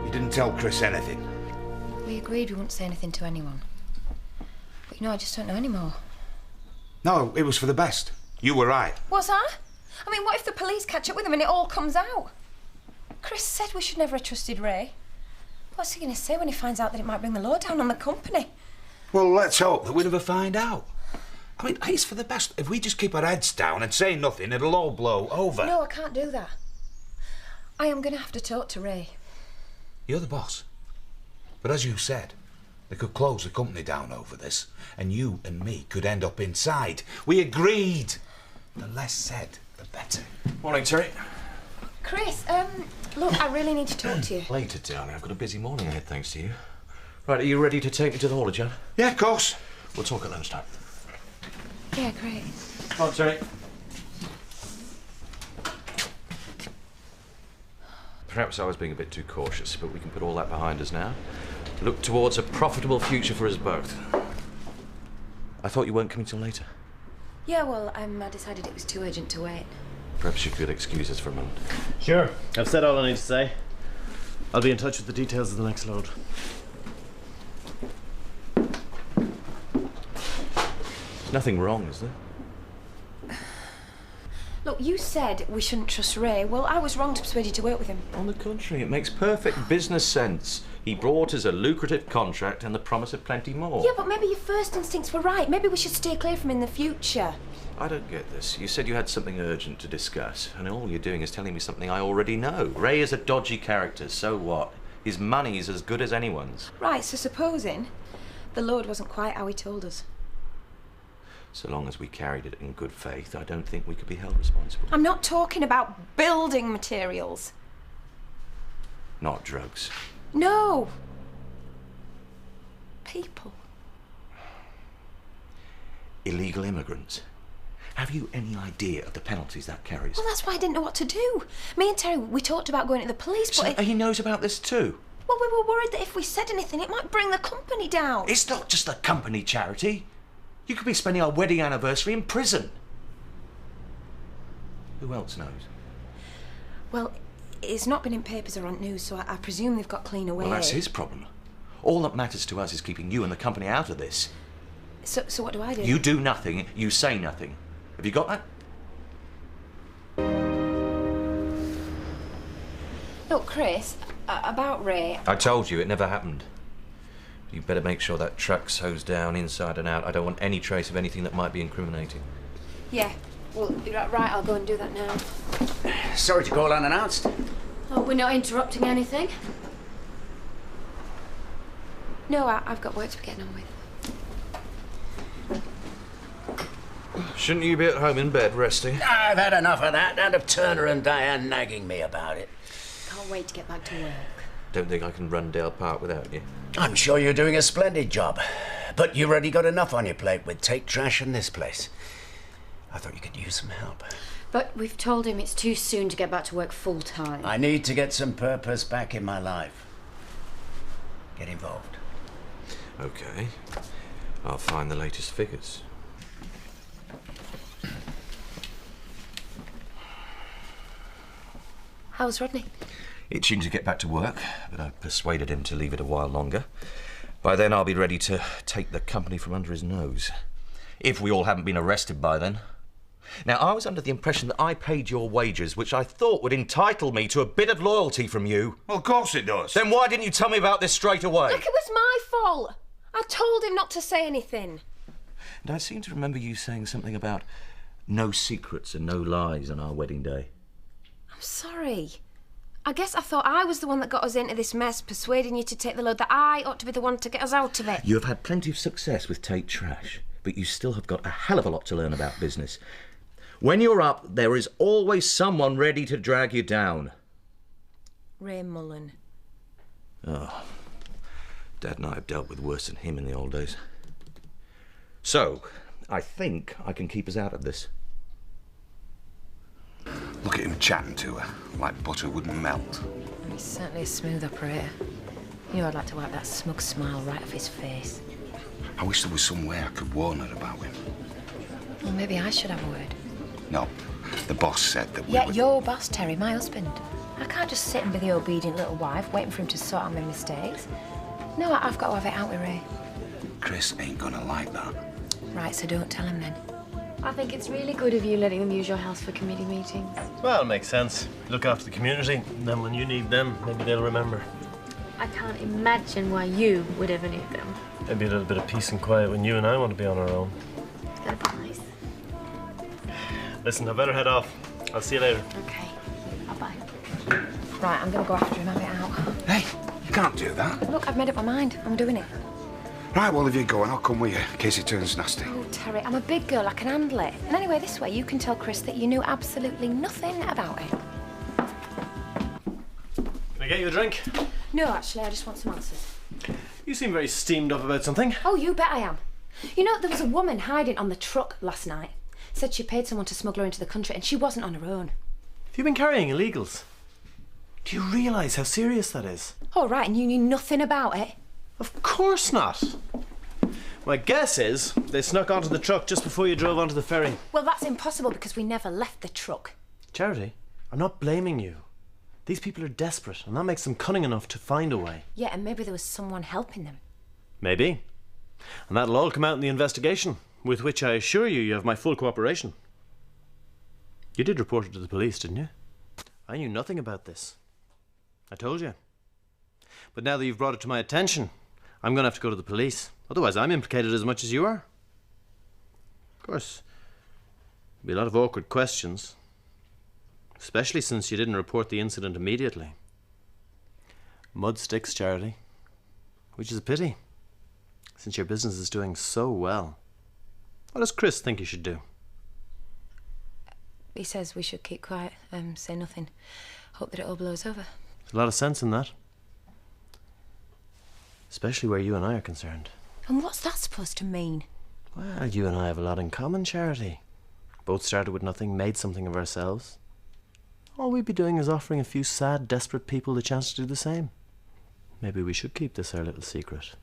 You didn't tell Chris anything? We agreed we wouldn't say anything to anyone. But, I just don't know anymore. No, it was for the best. You were right. Was I? I mean, what if the police catch up with him and it all comes out? Chris said we should never have trusted Ray. What's he going to say when he finds out that it might bring the law down on the company? Well, let's hope that we never find out. I mean, it's for the best. If we just keep our heads down and say nothing, it'll all blow over. No, I can't do that. I am going to have to talk to Ray. You're the boss. But as you said, they could close the company down over this, and you and me could end up inside. We agreed. The less said, the better. Morning, Terry. Chris, look, I really need to talk to you. Later, darling. I've got a busy morning ahead, thanks to you. Right, are you ready to take me to the haulage, Jan? Yeah, of course. We'll talk at lunchtime. Yeah, great. Come on, Terry. Perhaps I was being a bit too cautious, but we can put all that behind us now. Look towards a profitable future for us both. I thought you weren't coming till later. Yeah, well, I decided it was too urgent to wait. Perhaps you could excuse us for a moment. Sure. I've said all I need to say. I'll be in touch with the details of the next load. There's nothing wrong, is there? Look, you said we shouldn't trust Ray. Well, I was wrong to persuade you to work with him. On the contrary, it makes perfect business sense. He brought us a lucrative contract and the promise of plenty more. Yeah, but maybe your first instincts were right. Maybe we should steer clear from him in the future. I don't get this. You said you had something urgent to discuss, and all you're doing is telling me something I already know. Ray is a dodgy character, so what? His money's as good as anyone's. Right, so supposing the load wasn't quite how he told us. So long as we carried it in good faith, I don't think we could be held responsible. I'm not talking about building materials. Not drugs. No. People. Illegal immigrants. Have you any idea of the penalties that carries? Well, that's why I didn't know what to do. Me and Terry, we talked about going to the police, but... So he knows about this too? Well, we were worried that if we said anything, it might bring the company down. It's not just a company charity. You could be spending our wedding anniversary in prison. Who else knows? Well, it's not been in papers or on news, so I presume they've got clean away. Well, that's his problem. All that matters to us is keeping you and the company out of this. So what do I do? You do nothing, you say nothing. Have you got that? Look, Chris, about Ray... I told you, it never happened. You better make sure that truck's hosed down inside and out. I don't want any trace of anything that might be incriminating. Yeah, well, right, I'll go and do that now. Sorry to call unannounced. Oh, we're not interrupting anything? No, I've got work to be getting on with. Shouldn't you be at home in bed, resting? I've had enough of that, and of Turner and Diane nagging me about it. Can't wait to get back to work. Don't think I can run Dale Park without you. I'm sure you're doing a splendid job. But you've already got enough on your plate with Tate Trash and this place. I thought you could use some help. But we've told him it's too soon to get back to work full-time. I need to get some purpose back in my life. Get involved. Okay. I'll find the latest figures. How's Rodney? Itching to get back to work, but I've persuaded him to leave it a while longer. By then, I'll be ready to take the company from under his nose. If we all haven't been arrested by then. Now, I was under the impression that I paid your wages, which I thought would entitle me to a bit of loyalty from you. Well, of course it does. Then why didn't you tell me about this straight away? Look, it was my fault. I told him not to say anything. And I seem to remember you saying something about no secrets and no lies on our wedding day. I'm sorry. I guess I thought I was the one that got us into this mess, persuading you to take the load, that I ought to be the one to get us out of it. You have had plenty of success with Tate Trash, but you still have got a hell of a lot to learn about business. When you're up, there is always someone ready to drag you down. Ray Mullen. Oh, Dad and I have dealt with worse than him in the old days. So, I think I can keep us out of this. Look at him chatting to her, like butter wouldn't melt. He's certainly a smooth operator. You know, I'd like to wipe that smug smile right off his face. I wish there was some way I could warn her about him. Well, maybe I should have a word. No, the boss said that we Yeah, would... your boss, Terry, my husband. I can't just sit and be the obedient little wife, waiting for him to sort out my mistakes. No, I've got to have it out with Ray. Chris ain't gonna like that. Right, so don't tell him then. I think it's really good of you letting them use your house for committee meetings. Well, it makes sense. Look after the community, and then when you need them, maybe they'll remember. I can't imagine why you would ever need them. Maybe a little bit of peace and quiet when you and I want to be on our own. It's gotta be nice. Listen, I better head off. I'll see you later. Okay. Bye-bye. Right, I'm going to go after him, have it out. Hey, you can't do that. Look, I've made up my mind. I'm doing it. Right, well, if you're going, I'll come with you in case it turns nasty. Oh, Terry, I'm a big girl. I can handle it. And anyway, this way you can tell Chris that you knew absolutely nothing about it. Can I get you a drink? No, actually, I just want some answers. You seem very steamed up about something. Oh, you bet I am. You know, there was a woman hiding on the truck last night. Said she paid someone to smuggle her into the country and she wasn't on her own. Have you been carrying illegals? Do you realise how serious that is? All right, and you knew nothing about it? Of course not. My guess is they snuck onto the truck just before you drove onto the ferry. Well, that's impossible because we never left the truck. Charity, I'm not blaming you. These people are desperate, and that makes them cunning enough to find a way. Yeah, and maybe there was someone helping them. Maybe. And that'll all come out in the investigation, with which I assure you you have my full cooperation. You did report it to the police, didn't you? I knew nothing about this. I told you. But now that you've brought it to my attention, I'm going to have to go to the police. Otherwise, I'm implicated as much as you are. Of course, there'll be a lot of awkward questions. Especially since you didn't report the incident immediately. Mud sticks, Charity. Which is a pity, since your business is doing so well. What does Chris think you should do? He says we should keep quiet, say nothing. Hope that it all blows over. There's a lot of sense in that. Especially where you and I are concerned. And what's that supposed to mean? Well, you and I have a lot in common, Charity. Both started with nothing, made something of ourselves. All we'd be doing is offering a few sad, desperate people the chance to do the same. Maybe we should keep this our little secret.